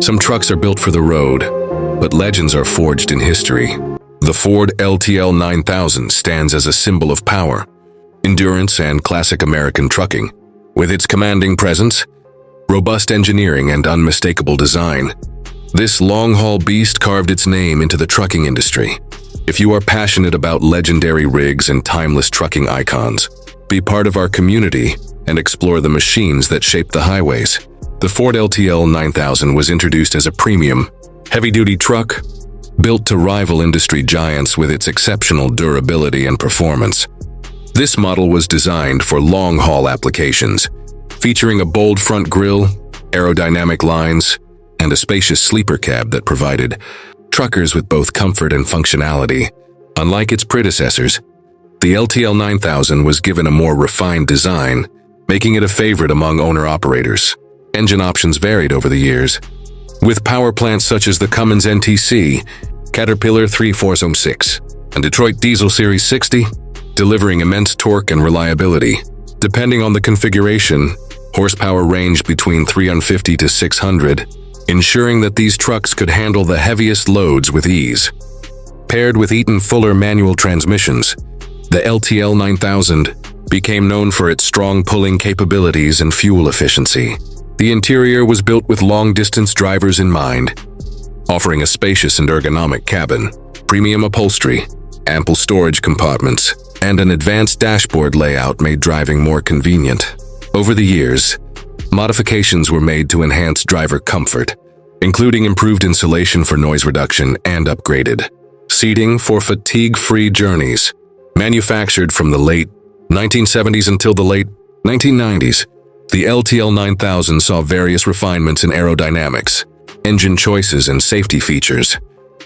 Some trucks are built for the road, but legends are forged in history. The Ford LTL 9000 stands as a symbol of power, endurance, and classic American trucking. With its commanding presence, robust engineering, and unmistakable design, this long-haul beast carved its name into the trucking industry. If you are passionate about legendary rigs and timeless trucking icons, be part of our community and explore the machines that shape the highways. The Ford LTL 9000 was introduced as a premium, heavy-duty truck built to rival industry giants with its exceptional durability and performance. This model was designed for long-haul applications, featuring a bold front grille, aerodynamic lines, and a spacious sleeper cab that provided truckers with both comfort and functionality. Unlike its predecessors, the LTL 9000 was given a more refined design, making it a favorite among owner-operators. Engine options varied over the years, with power plants such as the Cummins NTC, Caterpillar 3406, and Detroit Diesel Series 60, delivering immense torque and reliability. Depending on the configuration, horsepower ranged between 350 to 600, ensuring that these trucks could handle the heaviest loads with ease. Paired with Eaton Fuller manual transmissions, the LTL 9000 became known for its strong pulling capabilities and fuel efficiency. The interior was built with long-distance drivers in mind, offering a spacious and ergonomic cabin, premium upholstery, ample storage compartments, and an advanced dashboard layout made driving more convenient. Over the years, modifications were made to enhance driver comfort, including improved insulation for noise reduction and upgraded seating for fatigue-free journeys. Manufactured from the late 1970s until the late 1990s, the LTL 9000 saw various refinements in aerodynamics, engine choices, and safety features.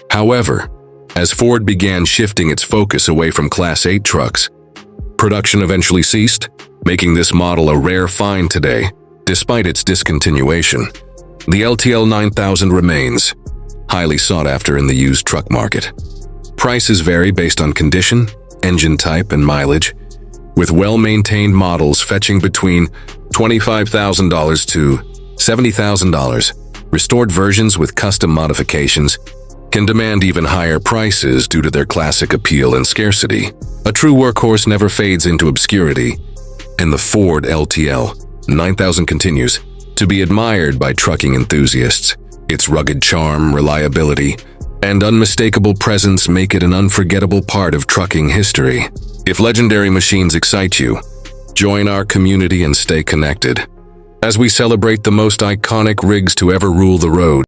However, as Ford began shifting its focus away from Class 8 trucks, production eventually ceased, making this model a rare find today. Despite its discontinuation, the LTL 9000 remains highly sought after in the used truck market. Prices vary based on condition, engine type, and mileage, with well-maintained models fetching between $25,000 to $70,000. Restored versions with custom modifications can demand even higher prices due to their classic appeal and scarcity. A true workhorse never fades into obscurity, and the Ford LTL 9000 continues to be admired by trucking enthusiasts. Its rugged charm, reliability, and unmistakable presence make it an unforgettable part of trucking history. If legendary machines excite you, join our community and stay connected as we celebrate the most iconic rigs to ever rule the road.